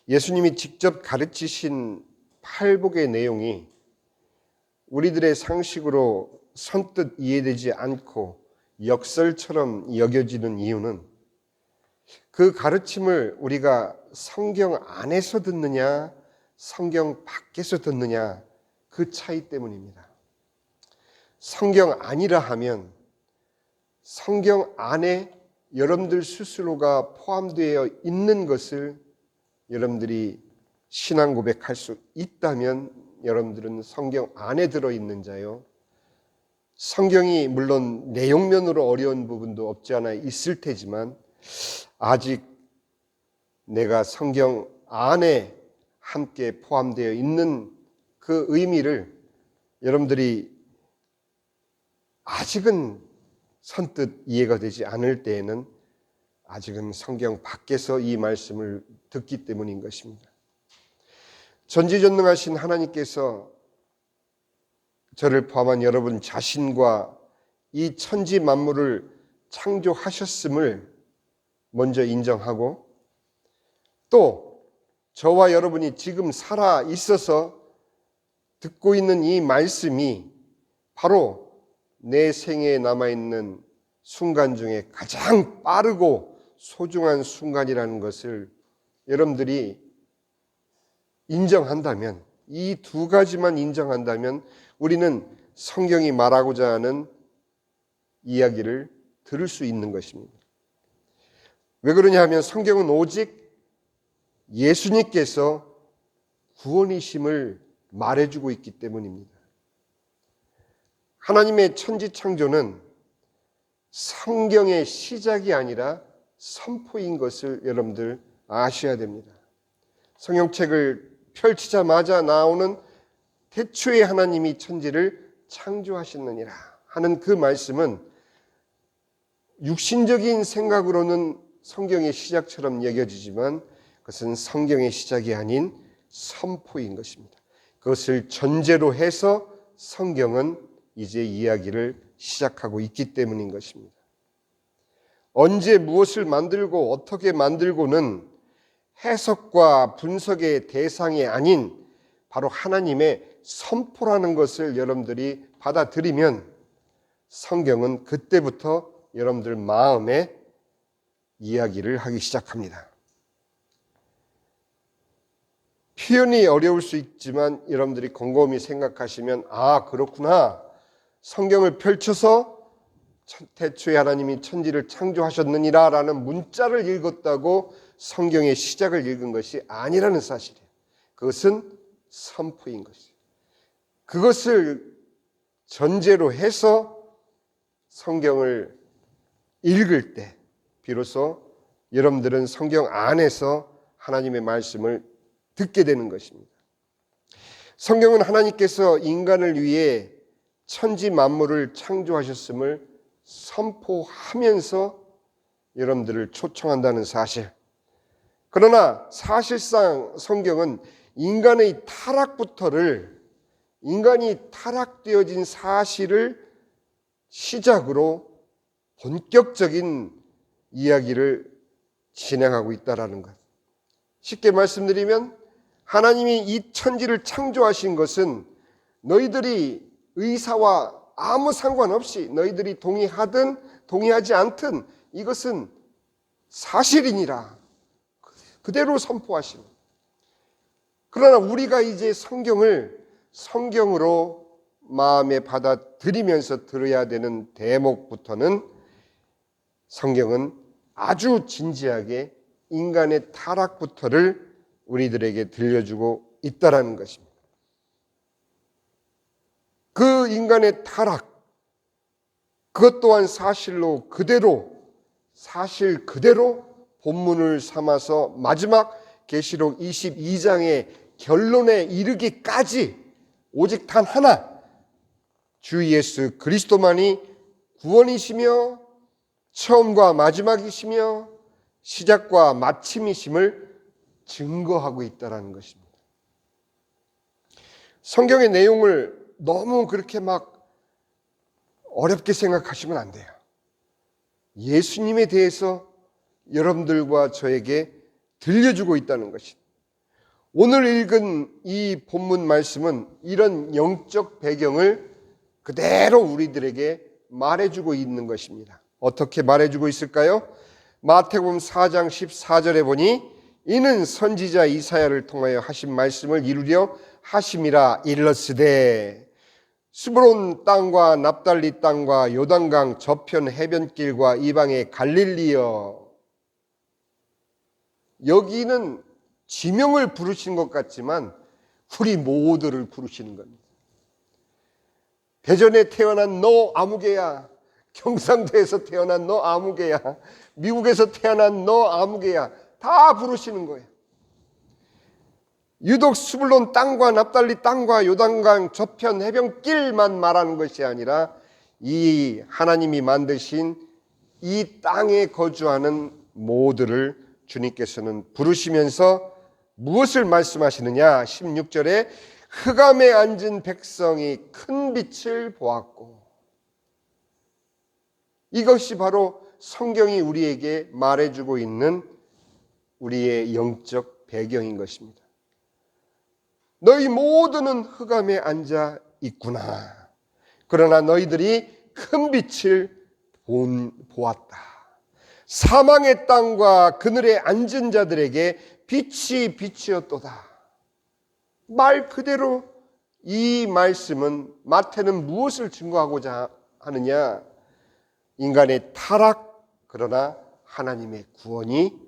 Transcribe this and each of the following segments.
예수님이 직접 가르치신 팔복의 내용이 우리들의 상식으로 선뜻 이해되지 않고 역설처럼 여겨지는 이유는 그 가르침을 우리가 성경 안에서 듣느냐 성경 밖에서 듣느냐 그 차이 때문입니다. 성경 아니라 하면 성경 안에 여러분들 스스로가 포함되어 있는 것을 여러분들이 신앙 고백할 수 있다면 여러분들은 성경 안에 들어있는 자요. 성경이 물론 내용면으로 어려운 부분도 없지 않아 있을 테지만 아직 내가 성경 안에 함께 포함되어 있는 그 의미를 여러분들이 아직은 선뜻 이해가 되지 않을 때에는 아직은 성경 밖에서 이 말씀을 듣기 때문인 것입니다. 전지전능하신 하나님께서 저를 포함한 여러분 자신과 이 천지 만물을 창조하셨음을 먼저 인정하고 또 저와 여러분이 지금 살아 있어서 듣고 있는 이 말씀이 바로 내 생애에 남아있는 순간 중에 가장 빠르고 소중한 순간이라는 것을 여러분들이 인정한다면, 이 두 가지만 인정한다면 우리는 성경이 말하고자 하는 이야기를 들을 수 있는 것입니다. 왜 그러냐 하면 성경은 오직 예수님께서 구원이심을 말해주고 있기 때문입니다. 하나님의 천지창조는 성경의 시작이 아니라 선포인 것을 여러분들 아셔야 됩니다. 성경책을 펼치자마자 나오는 태초에 하나님이 천지를 창조하셨느니라 하는 그 말씀은 육신적인 생각으로는 성경의 시작처럼 여겨지지만 그것은 성경의 시작이 아닌 선포인 것입니다. 그것을 전제로 해서 성경은 이제 이야기를 시작하고 있기 때문인 것입니다. 언제 무엇을 만들고 어떻게 만들고는 해석과 분석의 대상이 아닌 바로 하나님의 선포라는 것을 여러분들이 받아들이면 성경은 그때부터 여러분들 마음에 이야기를 하기 시작합니다. 표현이 어려울 수 있지만 여러분들이 곰곰이 생각하시면 아 그렇구나. 성경을 펼쳐서 태초에 하나님이 천지를 창조하셨느니라 라는 문자를 읽었다고 성경의 시작을 읽은 것이 아니라는 사실이에요. 그것은 선포인 것이에요. 그것을 전제로 해서 성경을 읽을 때 비로소 여러분들은 성경 안에서 하나님의 말씀을 듣게 되는 것입니다. 성경은 하나님께서 인간을 위해 천지 만물을 창조하셨음을 선포하면서 여러분들을 초청한다는 사실. 그러나 사실상 성경은 인간의 타락부터를 인간이 타락되어진 사실을 시작으로 본격적인 이야기를 진행하고 있다라는 것. 쉽게 말씀드리면 하나님이 이 천지를 창조하신 것은 너희들이 의사와 아무 상관없이 너희들이 동의하든 동의하지 않든 이것은 사실이니라 그대로 선포하신. 그러나 우리가 이제 성경을 성경으로 마음에 받아들이면서 들어야 되는 대목부터는 성경은 아주 진지하게 인간의 타락부터를 우리들에게 들려주고 있다라는 것입니다. 그 인간의 타락, 그것 또한 사실로 그대로 사실 그대로 본문을 삼아서 마지막 계시록 22장의 결론에 이르기까지 오직 단 하나, 주 예수 그리스도만이 구원이시며 처음과 마지막이시며 시작과 마침이심을 증거하고 있다는 것입니다. 성경의 내용을 너무 그렇게 막 어렵게 생각하시면 안 돼요. 예수님에 대해서 여러분들과 저에게 들려주고 있다는 것입니다. 오늘 읽은 이 본문 말씀은 이런 영적 배경을 그대로 우리들에게 말해주고 있는 것입니다. 어떻게 말해주고 있을까요? 마태복음 4장 14절에 보니 이는 선지자 이사야를 통하여 하신 말씀을 이루려 하심이라 일렀으되 스브론 땅과 납달리 땅과 요단강 저편 해변길과 이방의 갈릴리여. 여기는 지명을 부르신 것 같지만 우리 모두를 부르시는 겁니다. 대전에 태어난 너 아무개야, 경상도에서 태어난 너 아무개야, 미국에서 태어난 너 아무개야, 다 부르시는 거예요. 유독 스불론 땅과 납달리 땅과 요단강 저편 해변길만 말하는 것이 아니라 이 하나님이 만드신 이 땅에 거주하는 모두를 주님께서는 부르시면서 무엇을 말씀하시느냐? 16절에 흑암에 앉은 백성이 큰 빛을 보았고, 이것이 바로 성경이 우리에게 말해주고 있는 우리의 영적 배경인 것입니다. 너희 모두는 흑암에 앉아 있구나. 그러나 너희들이 큰 빛을 보았다. 사망의 땅과 그늘에 앉은 자들에게 빛이 빛이었도다. 말 그대로 이 말씀은 마태는 무엇을 증거하고자 하느냐? 인간의 타락, 그러나 하나님의 구원이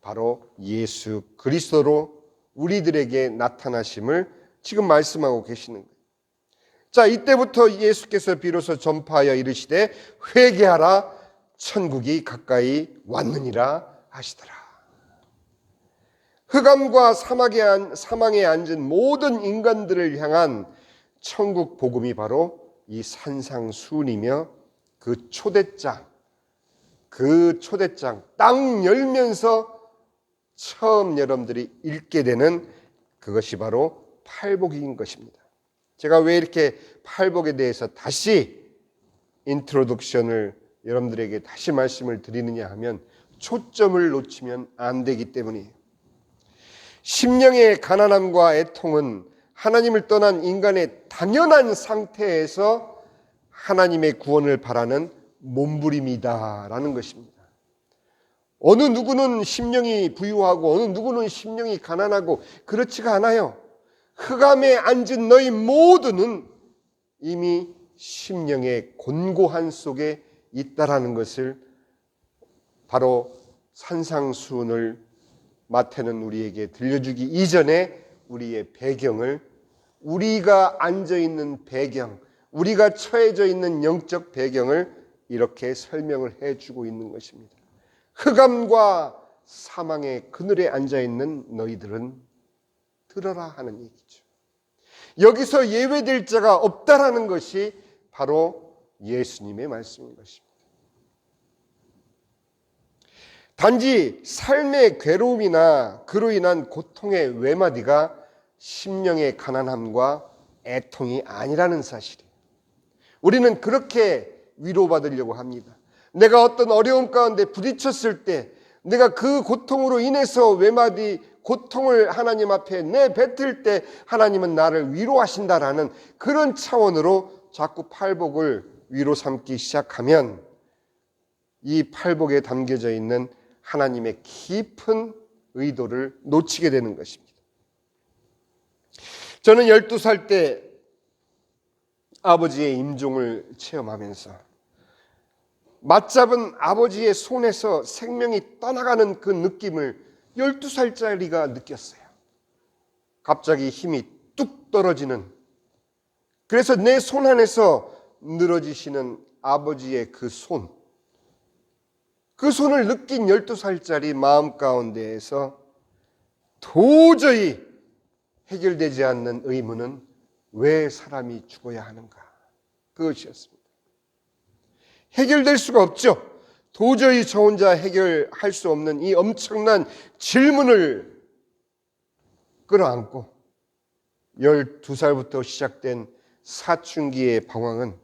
바로 예수 그리스도로 우리들에게 나타나심을 지금 말씀하고 계시는 거예요. 자, 이때부터 예수께서 비로소 전파하여 이르시되 회개하라, 천국이 가까이 왔느니라 하시더라. 흑암과 사망에 앉은 모든 인간들을 향한 천국 복음이 바로 이 산상수훈이며 그 초대장 딱 열면서 처음 여러분들이 읽게 되는 그것이 바로 팔복인 것입니다. 제가 왜 이렇게 팔복에 대해서 다시 인트로덕션을 여러분들에게 다시 말씀을 드리느냐 하면 초점을 놓치면 안 되기 때문이에요. 심령의 가난함과 애통은 하나님을 떠난 인간의 당연한 상태에서 하나님의 구원을 바라는 몸부림이다라는 것입니다. 어느 누구는 심령이 부유하고 어느 누구는 심령이 가난하고 그렇지가 않아요. 흑암에 앉은 너희 모두는 이미 심령의 곤고한 속에 있다라는 것을 바로 산상수훈을 마태는 우리에게 들려주기 이전에 우리의 배경을, 우리가 앉아있는 배경, 우리가 처해져 있는 영적 배경을 이렇게 설명을 해주고 있는 것입니다. 흑암과 사망의 그늘에 앉아있는 너희들은 들어라 하는 얘기죠. 여기서 예외될 자가 없다라는 것이 바로 예수님의 말씀인 것입니다. 단지 삶의 괴로움이나 그로 인한 고통의 외마디가 심령의 가난함과 애통이 아니라는 사실이에요. 우리는 그렇게 위로받으려고 합니다. 내가 어떤 어려움 가운데 부딪혔을 때 내가 그 고통으로 인해서 외마디 고통을 하나님 앞에 내뱉을 때 하나님은 나를 위로하신다라는 그런 차원으로 자꾸 팔복을 위로 삼기 시작하면 이 팔복에 담겨져 있는 하나님의 깊은 의도를 놓치게 되는 것입니다. 저는 12살 때 아버지의 임종을 체험하면서 맞잡은 아버지의 손에서 생명이 떠나가는 그 느낌을 12살짜리가 느꼈어요. 갑자기 힘이 뚝 떨어지는, 그래서 내 손 안에서 늘어지시는 아버지의 그 손을 느낀 12살짜리 마음 가운데에서 도저히 해결되지 않는 의문은 왜 사람이 죽어야 하는가? 그것이었습니다. 해결될 수가 없죠. 도저히 저 혼자 해결할 수 없는 이 엄청난 질문을 끌어안고 12살부터 시작된 사춘기의 방황은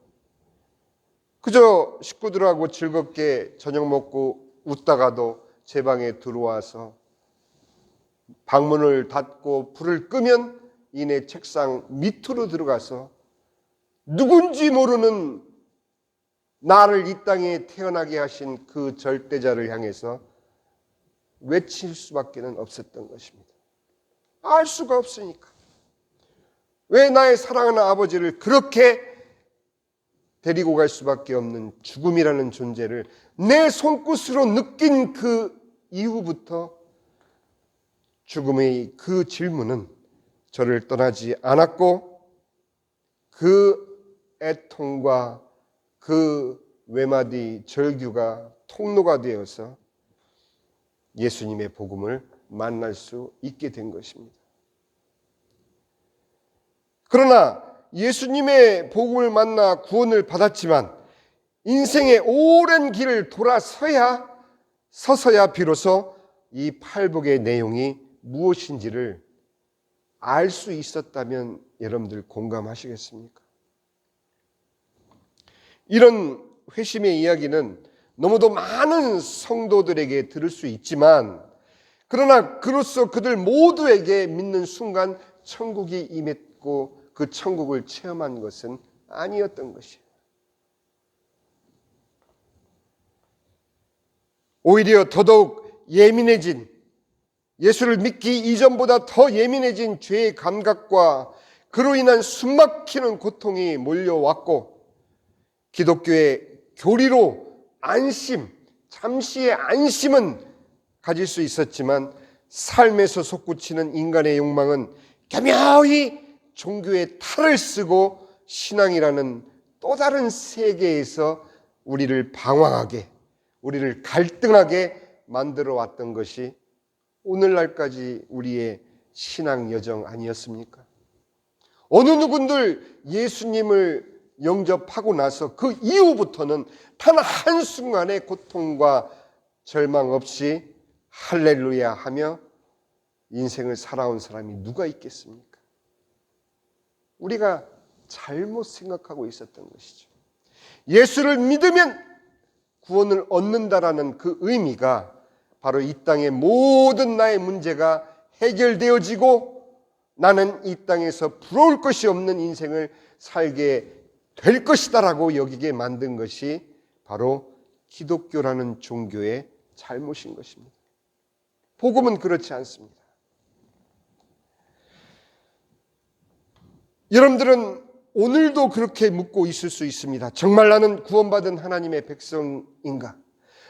그저 식구들하고 즐겁게 저녁 먹고 웃다가도 제 방에 들어와서 방문을 닫고 불을 끄면 이내 책상 밑으로 들어가서 누군지 모르는 나를 이 땅에 태어나게 하신 그 절대자를 향해서 외칠 수밖에 없었던 것입니다. 알 수가 없으니까. 왜 나의 사랑하는 아버지를 그렇게 데리고 갈 수밖에 없는 죽음이라는 존재를 내 손끝으로 느낀 그 이후부터 죽음의 그 질문은 저를 떠나지 않았고 그 애통과 그 외마디 절규가 통로가 되어서 예수님의 복음을 만날 수 있게 된 것입니다. 그러나 예수님의 복음을 만나 구원을 받았지만 인생의 오랜 길을 서서야 비로소 이 팔복의 내용이 무엇인지를 알 수 있었다면 여러분들 공감하시겠습니까? 이런 회심의 이야기는 너무도 많은 성도들에게 들을 수 있지만 그러나 그로써 그들 모두에게 믿는 순간 천국이 임했고 그 천국을 체험한 것은 아니었던 것이에요. 오히려 더더욱 예민해진, 예수를 믿기 이전보다 더 예민해진 죄의 감각과 그로 인한 숨막히는 고통이 몰려왔고 기독교의 교리로 잠시의 안심은 가질 수 있었지만 삶에서 솟구치는 인간의 욕망은 교묘히 종교의 탈을 쓰고 신앙이라는 또 다른 세계에서 우리를 방황하게, 우리를 갈등하게 만들어 왔던 것이 오늘날까지 우리의 신앙 여정 아니었습니까? 어느 누군들 예수님을 영접하고 나서 그 이후부터는 단 한순간의 고통과 절망 없이 할렐루야 하며 인생을 살아온 사람이 누가 있겠습니까? 우리가 잘못 생각하고 있었던 것이죠. 예수를 믿으면 구원을 얻는다라는 그 의미가 바로 이 땅의 모든 나의 문제가 해결되어지고 나는 이 땅에서 부러울 것이 없는 인생을 살게 될 것이다라고 여기게 만든 것이 바로 기독교라는 종교의 잘못인 것입니다. 복음은 그렇지 않습니다. 여러분들은 오늘도 그렇게 묻고 있을 수 있습니다. 정말 나는 구원받은 하나님의 백성인가?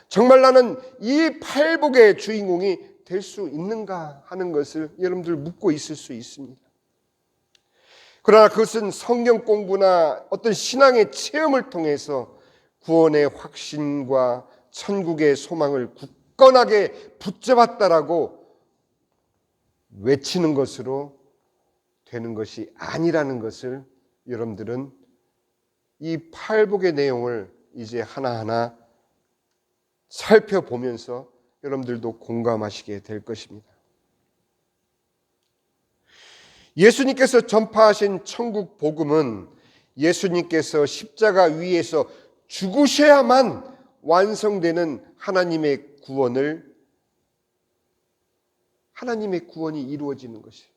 정말 나는 이 팔복의 주인공이 될 수 있는가 하는 것을 여러분들 묻고 있을 수 있습니다. 그러나 그것은 성경 공부나 어떤 신앙의 체험을 통해서 구원의 확신과 천국의 소망을 굳건하게 붙잡았다라고 외치는 것으로 되는 것이 아니라는 것을 여러분들은 이 팔복의 내용을 이제 하나하나 살펴보면서 여러분들도 공감하시게 될 것입니다. 예수님께서 전파하신 천국 복음은 예수님께서 십자가 위에서 죽으셔야만 완성되는 하나님의 구원이 이루어지는 것이에요.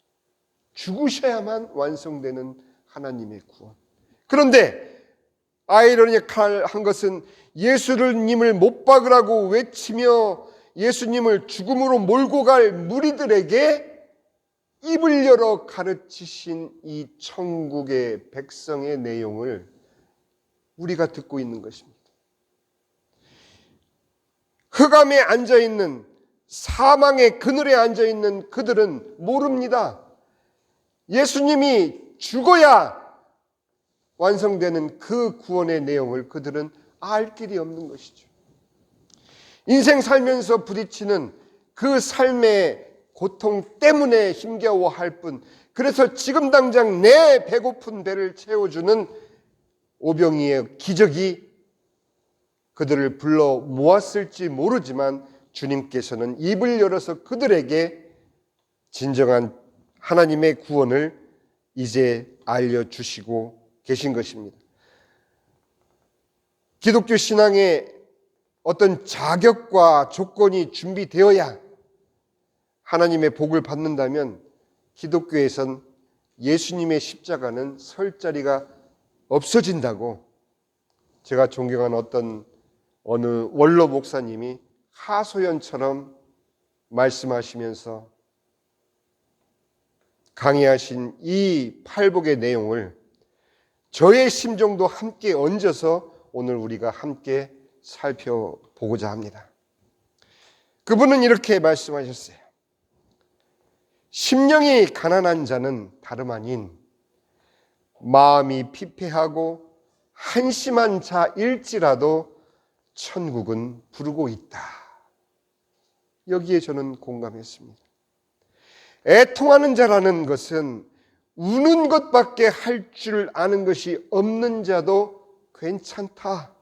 죽으셔야만 완성되는 하나님의 구원. 그런데 아이러니컬한 것은 예수님을 못 박으라고 외치며 예수님을 죽음으로 몰고 갈 무리들에게 입을 열어 가르치신 이 천국의 백성의 내용을 우리가 듣고 있는 것입니다. 흑암에 앉아있는, 사망의 그늘에 앉아있는 그들은 모릅니다. 예수님이 죽어야 완성되는 그 구원의 내용을 그들은 알 길이 없는 것이죠. 인생 살면서 부딪히는 그 삶의 고통 때문에 힘겨워할 뿐, 그래서 지금 당장 내 배고픈 배를 채워주는 오병이의 기적이 그들을 불러 모았을지 모르지만 주님께서는 입을 열어서 그들에게 진정한 하나님의 구원을 이제 알려주시고 계신 것입니다. 기독교 신앙의 어떤 자격과 조건이 준비되어야 하나님의 복을 받는다면 기독교에선 예수님의 십자가는 설 자리가 없어진다고 제가 존경하는 어느 원로 목사님이 하소연처럼 말씀하시면서 강의하신 이 팔복의 내용을 저의 심정도 함께 얹어서 오늘 우리가 함께 살펴보고자 합니다. 그분은 이렇게 말씀하셨어요. 심령이 가난한 자는 다름 아닌 마음이 피폐하고 한심한 자일지라도 천국은 부르고 있다. 여기에 저는 공감했습니다. 애통하는 자라는 것은 우는 것밖에 할 줄 아는 것이 없는 자도 괜찮다.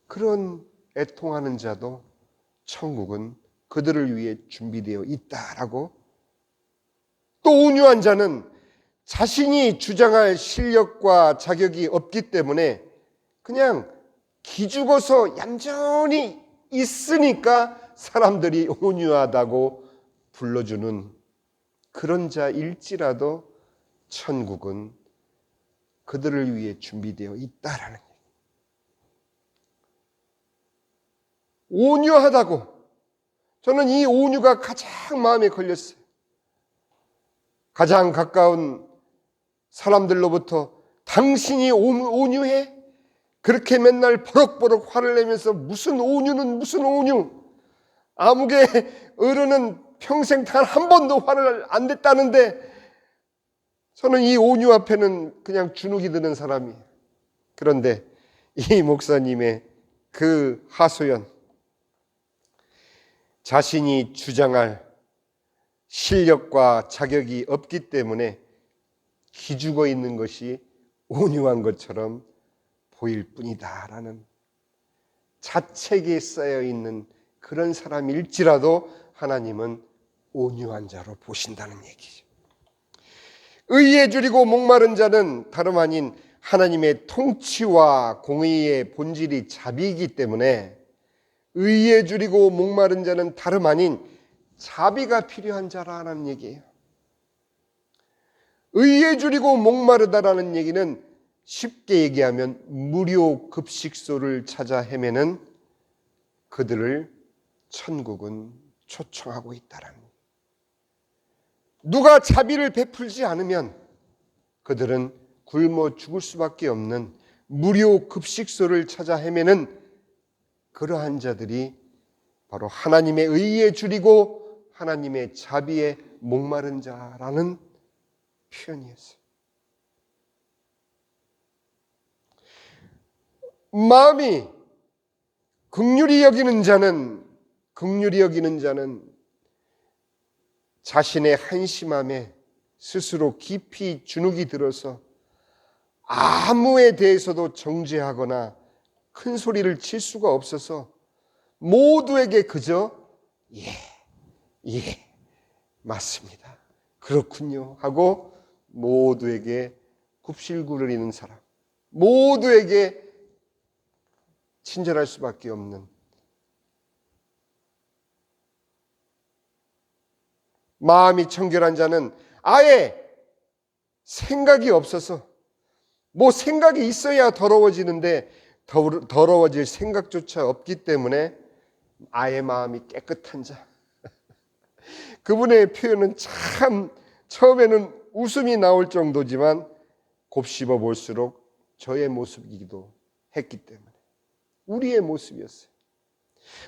그런 애통하는 자도 천국은 그들을 위해 준비되어 있다라고. 또 온유한 자는 자신이 주장할 실력과 자격이 없기 때문에 그냥 기죽어서 얌전히 있으니까 사람들이 온유하다고 불러주는 그런 자일지라도 천국은 그들을 위해 준비되어 있다라는 얘기예요. 온유하다고. 저는 이 온유가 가장 마음에 걸렸어요. 가장 가까운 사람들로부터 당신이 온유해? 그렇게 맨날 버럭버럭 화를 내면서 무슨 온유는 무슨 온유? 아무개 어른은 평생 단 한 번도 화를 안 냈다는데 저는 이 온유 앞에는 그냥 주눅이 드는 사람이에요. 그런데 이 목사님의 그 하소연, 자신이 주장할 실력과 자격이 없기 때문에 기죽어 있는 것이 온유한 것처럼 보일 뿐이다라는 자책에 쌓여 있는 그런 사람일지라도 하나님은 온유한 자로 보신다는 얘기죠. 의에 줄이고 목마른 자는 다름 아닌 하나님의 통치와 공의의 본질이 자비이기 때문에 의에 줄이고 목마른 자는 다름 아닌 자비가 필요한 자라는 얘기예요. 의에 줄이고 목마르다라는 얘기는 쉽게 얘기하면 무료 급식소를 찾아 헤매는 그들을 천국은 초청하고 있다라는 거예요. 누가 자비를 베풀지 않으면 그들은 굶어 죽을 수밖에 없는 무료 급식소를 찾아 헤매는 그러한 자들이 바로 하나님의 의에 줄이고 하나님의 자비에 목마른 자라는 표현이었어요. 마음이 긍휼히 여기는 자는 자신의 한심함에 스스로 깊이 주눅이 들어서 아무에 대해서도 정죄하거나 큰 소리를 칠 수가 없어서 모두에게 그저 예, 맞습니다. 그렇군요 하고 모두에게 굽실구르리는 사람, 모두에게 친절할 수밖에 없는, 마음이 청결한 자는 아예 생각이 없어서, 뭐 생각이 있어야 더러워지는데 더러워질 생각조차 없기 때문에 아예 마음이 깨끗한 자. 그분의 표현은 참 처음에는 웃음이 나올 정도지만 곱씹어 볼수록 저의 모습이기도 했기 때문에 우리의 모습이었어요.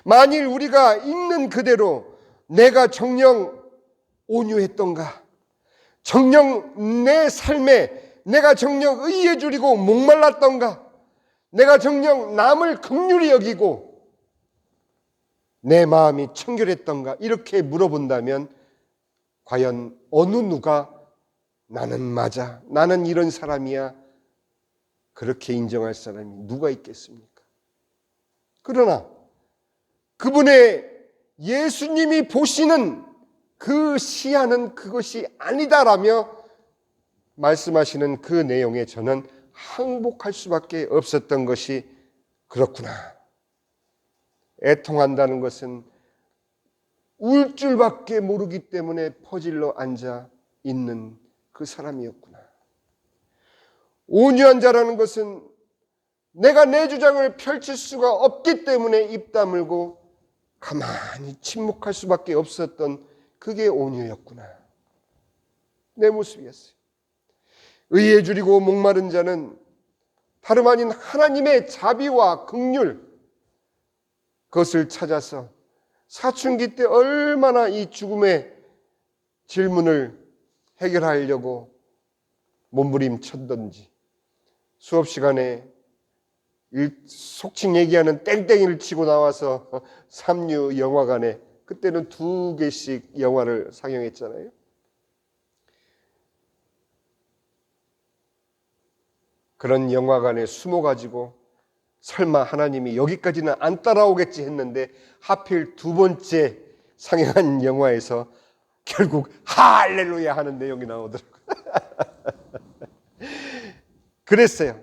만일 우리가 있는 그대로 내가 정녕 온유했던가, 정녕 내 삶에 내가 정녕 의에 줄이고 목말랐던가, 내가 정녕 남을 긍휼히 여기고 내 마음이 청결했던가, 이렇게 물어본다면 과연 어느 누가 나는 맞아, 나는 이런 사람이야, 그렇게 인정할 사람이 누가 있겠습니까? 그러나 그분의 예수님이 보시는 그 시야는 그것이 아니다라며 말씀하시는 그 내용에 저는 항복할 수밖에 없었던 것이, 그렇구나, 애통한다는 것은 울 줄밖에 모르기 때문에 퍼질러 앉아 있는 그 사람이었구나. 온유한 자라는 것은 내가 내 주장을 펼칠 수가 없기 때문에 입 다물고 가만히 침묵할 수밖에 없었던 그게 온유였구나. 내 모습이었어요. 의에 줄이고 목마른 자는 다름 아닌 하나님의 자비와 긍휼, 그것을 찾아서 사춘기 때 얼마나 이 죽음의 질문을 해결하려고 몸부림쳤던지, 수업 시간에 속칭 얘기하는 땡땡이를 치고 나와서 삼류 영화관에, 그때는 2개씩 영화를 상영했잖아요. 그런 영화관에 숨어가지고 설마 하나님이 여기까지는 안 따라오겠지 했는데 하필 2번째 상영한 영화에서 결국 할렐루야 하는 내용이 나오더라고요. 그랬어요.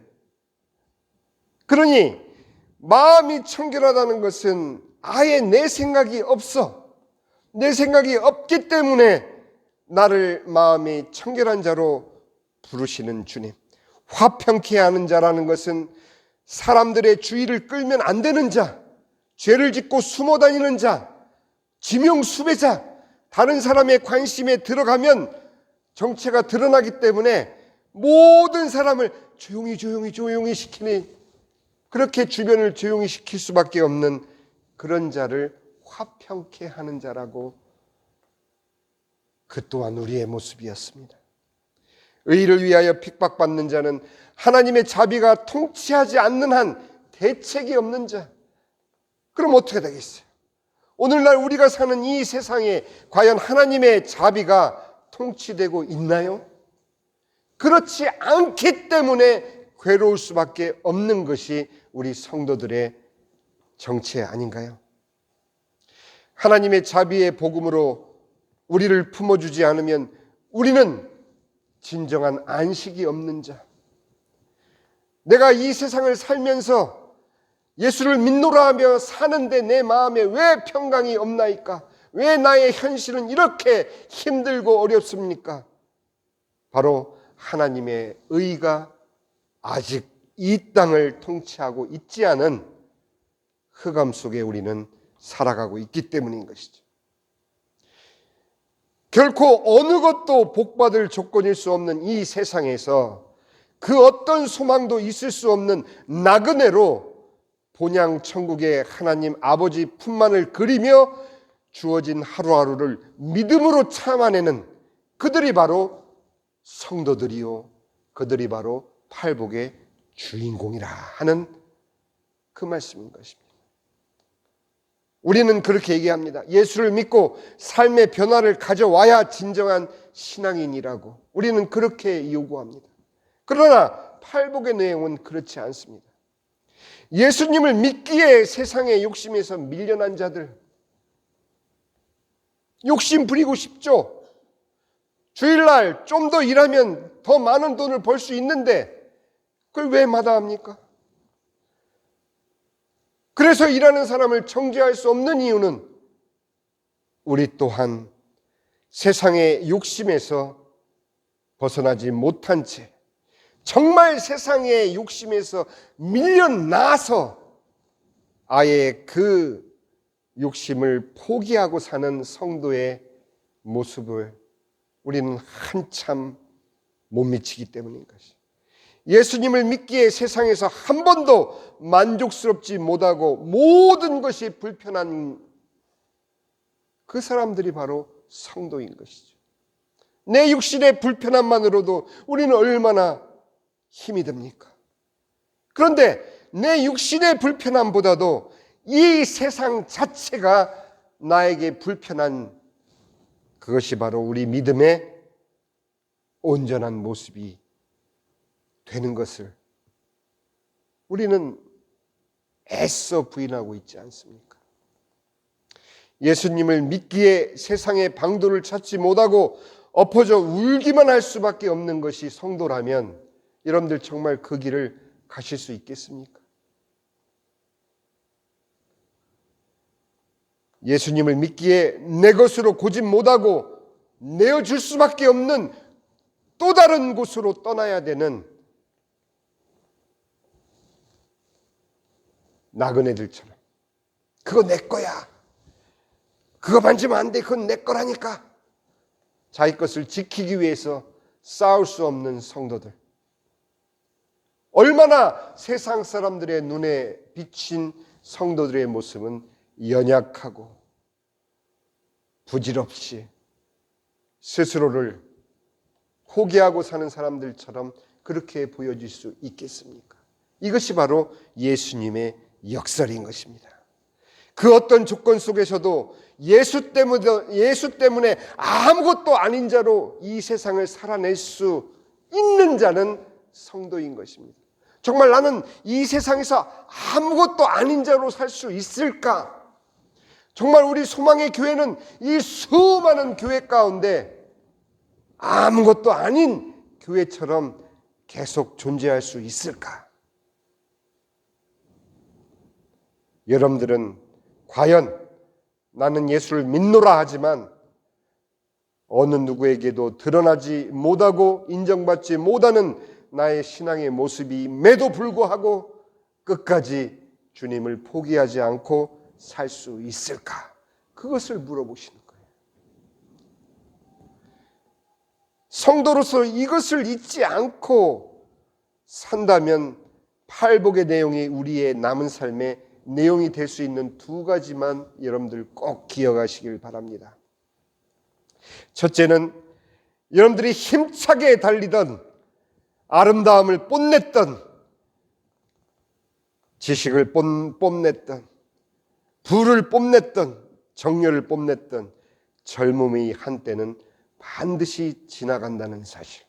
그러니 마음이 청결하다는 것은 아예 내 생각이 없어. 내 생각이 없기 때문에 나를 마음이 청결한 자로 부르시는 주님. 화평케 하는 자라는 것은 사람들의 주의를 끌면 안 되는 자, 죄를 짓고 숨어 다니는 자, 지명수배자, 다른 사람의 관심에 들어가면 정체가 드러나기 때문에 모든 사람을 조용히 시키니, 그렇게 주변을 조용히 시킬 수밖에 없는 그런 자를 화평케 하는 자라고, 그 또한 우리의 모습이었습니다. 의를 위하여 핍박받는 자는 하나님의 자비가 통치하지 않는 한 대책이 없는 자. 그럼 어떻게 되겠어요? 오늘날 우리가 사는 이 세상에 과연 하나님의 자비가 통치되고 있나요? 그렇지 않기 때문에 괴로울 수밖에 없는 것이 우리 성도들의 정체 아닌가요? 하나님의 자비의 복음으로 우리를 품어주지 않으면 우리는 진정한 안식이 없는 자. 내가 이 세상을 살면서 예수를 믿노라 하며 사는데 내 마음에 왜 평강이 없나이까? 왜 나의 현실은 이렇게 힘들고 어렵습니까? 바로 하나님의 의가 아직 이 땅을 통치하고 있지 않은 흑암 속에 우리는 살아가고 있기 때문인 것이죠. 결코 어느 것도 복받을 조건일 수 없는 이 세상에서 그 어떤 소망도 있을 수 없는 나그네로 본향 천국의 하나님 아버지 품만을 그리며 주어진 하루하루를 믿음으로 참아내는 그들이 바로 성도들이요, 그들이 바로 팔복의 주인공이라 하는 그 말씀인 것입니다. 우리는 그렇게 얘기합니다. 예수를 믿고 삶의 변화를 가져와야 진정한 신앙인이라고 우리는 그렇게 요구합니다. 그러나 팔복의 내용은 그렇지 않습니다. 예수님을 믿기에 세상의 욕심에서 밀려난 자들, 욕심 부리고 싶죠. 주일날 좀 더 일하면 더 많은 돈을 벌 수 있는데 그걸 왜 마다합니까? 그래서 일하는 사람을 정죄할 수 없는 이유는 우리 또한 세상의 욕심에서 벗어나지 못한 채 정말 세상의 욕심에서 밀려나서 아예 그 욕심을 포기하고 사는 성도의 모습을 우리는 한참 못 미치기 때문인 것이. 예수님을 믿기에 세상에서 한 번도 만족스럽지 못하고 모든 것이 불편한 그 사람들이 바로 성도인 것이죠. 내 육신의 불편함만으로도 우리는 얼마나 힘이 듭니까? 그런데 내 육신의 불편함보다도 이 세상 자체가 나에게 불편한 그것이 바로 우리 믿음의 온전한 모습이 되는 것을 우리는 애써 부인하고 있지 않습니까? 예수님을 믿기에 세상의 방도를 찾지 못하고 엎어져 울기만 할 수밖에 없는 것이 성도라면 여러분들 정말 그 길을 가실 수 있겠습니까? 예수님을 믿기에 내 것으로 고집 못하고 내어줄 수밖에 없는 또 다른 곳으로 떠나야 되는 나그네들처럼, 그거 내 거야, 그거 만지면 안 돼, 그건 내 거라니까, 자기 것을 지키기 위해서 싸울 수 없는 성도들, 얼마나 세상 사람들의 눈에 비친 성도들의 모습은 연약하고 부질없이 스스로를 포기하고 사는 사람들처럼 그렇게 보여질 수 있겠습니까? 이것이 바로 예수님의 역설인 것입니다. 그 어떤 조건 속에서도 예수 때문에 아무것도 아닌 자로 이 세상을 살아낼 수 있는 자는 성도인 것입니다. 정말 나는 이 세상에서 아무것도 아닌 자로 살 수 있을까? 정말 우리 소망의 교회는 이 수많은 교회 가운데 아무것도 아닌 교회처럼 계속 존재할 수 있을까? 여러분들은 과연 나는 예수를 믿노라 하지만 어느 누구에게도 드러나지 못하고 인정받지 못하는 나의 신앙의 모습임에도 불구하고 끝까지 주님을 포기하지 않고 살 수 있을까? 그것을 물어보시는 거예요. 성도로서 이것을 잊지 않고 산다면 팔복의 내용이 우리의 남은 삶의 내용이 될 수 있는 두 가지만 여러분들 꼭 기억하시길 바랍니다. 첫째는 여러분들이 힘차게 달리던 아름다움을 뽐냈던, 지식을 뽐냈던, 부를 뽐냈던, 정열을 뽐냈던 젊음의 한때는 반드시 지나간다는 사실.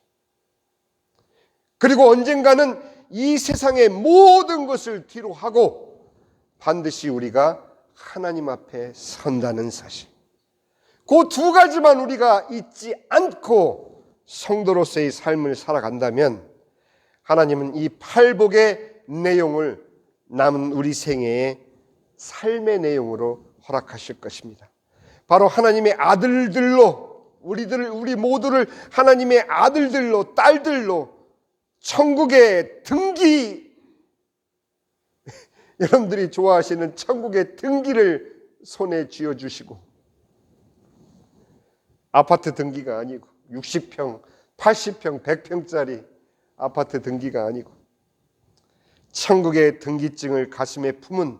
그리고 언젠가는 이 세상의 모든 것을 뒤로 하고 반드시 우리가 하나님 앞에 선다는 사실. 그 두 가지만 우리가 잊지 않고 성도로서의 삶을 살아간다면 하나님은 이 팔복의 내용을 남은 우리 생애의 삶의 내용으로 허락하실 것입니다. 바로 하나님의 아들들로 우리 모두를 하나님의 아들들로 딸들로 천국의 등기, 여러분들이 좋아하시는 천국의 등기를 손에 쥐어주시고, 아파트 등기가 아니고 60평, 80평, 100평짜리 아파트 등기가 아니고 천국의 등기증을 가슴에 품은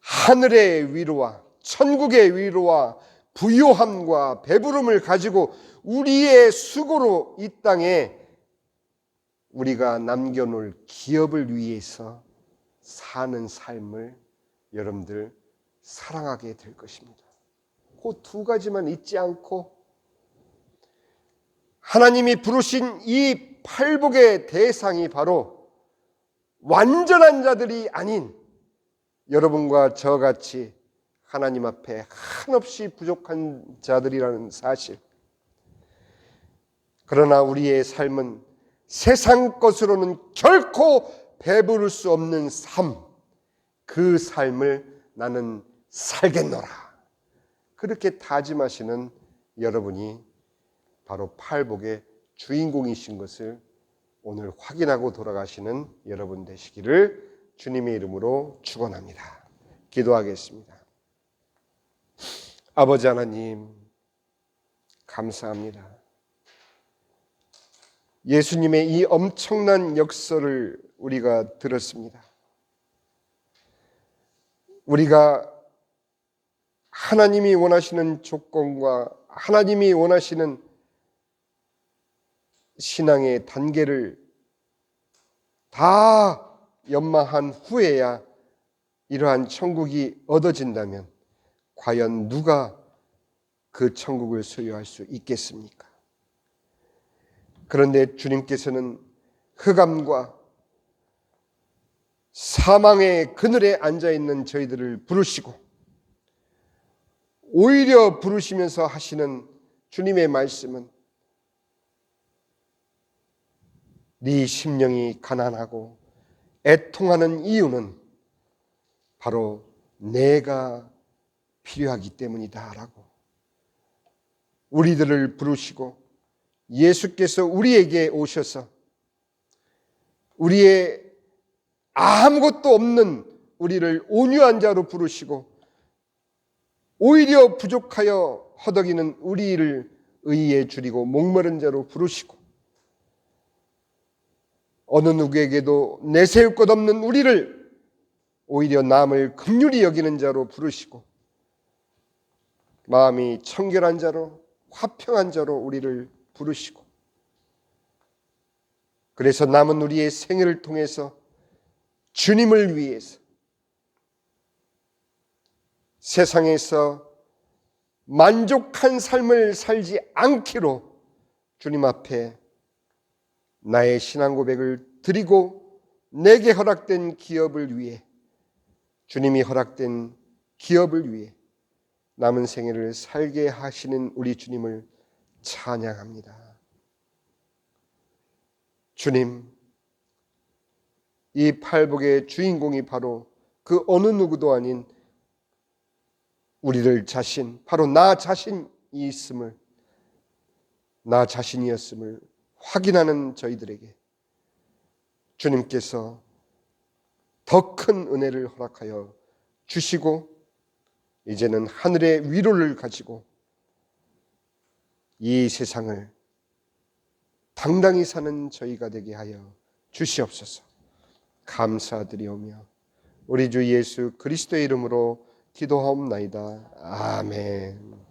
하늘의 위로와 천국의 위로와 부요함과 배부름을 가지고 우리의 수고로 이 땅에 우리가 남겨놓을 기업을 위해서 사는 삶을 여러분들 사랑하게 될 것입니다. 그 두 가지만 잊지 않고 하나님이 부르신 이 팔복의 대상이 바로 완전한 자들이 아닌 여러분과 저같이 하나님 앞에 한없이 부족한 자들이라는 사실. 그러나 우리의 삶은 세상 것으로는 결코 배부를 수 없는 삶, 그 삶을 나는 살겠노라, 그렇게 다짐하시는 여러분이 바로 팔복의 주인공이신 것을 오늘 확인하고 돌아가시는 여러분 되시기를 주님의 이름으로 축원합니다. 기도하겠습니다. 아버지 하나님, 감사합니다. 예수님의 이 엄청난 역사를 우리가 들었습니다. 우리가 하나님이 원하시는 조건과 하나님이 원하시는 신앙의 단계를 다 연마한 후에야 이러한 천국이 얻어진다면 과연 누가 그 천국을 소유할 수 있겠습니까? 그런데 주님께서는 흑암과 사망의 그늘에 앉아있는 저희들을 부르시고 오히려 부르시면서 하시는 주님의 말씀은 네 심령이 가난하고 애통하는 이유는 바로 내가 필요하기 때문이다라고 우리들을 부르시고 예수께서 우리에게 오셔서 우리의 아무것도 없는 우리를 온유한 자로 부르시고 오히려 부족하여 허덕이는 우리를 의에 줄이고 목마른 자로 부르시고 어느 누구에게도 내세울 것 없는 우리를 오히려 남을 긍휼히 여기는 자로 부르시고 마음이 청결한 자로 화평한 자로 우리를 부르시고 그래서 남은 우리의 생애를 통해서 주님을 위해서 세상에서 만족한 삶을 살지 않기로 주님 앞에 나의 신앙 고백을 드리고 내게 허락된 기업을 위해 주님이 허락된 기업을 위해 남은 생애를 살게 하시는 우리 주님을 찬양합니다. 주님, 이 팔복의 주인공이 바로 그 어느 누구도 아닌 우리를 자신, 바로 나 자신이었음을 확인하는 저희들에게 주님께서 더 큰 은혜를 허락하여 주시고 이제는 하늘의 위로를 가지고 이 세상을 당당히 사는 저희가 되게 하여 주시옵소서. 감사드리오며 우리 주 예수 그리스도의 이름으로 기도하옵나이다. 아멘.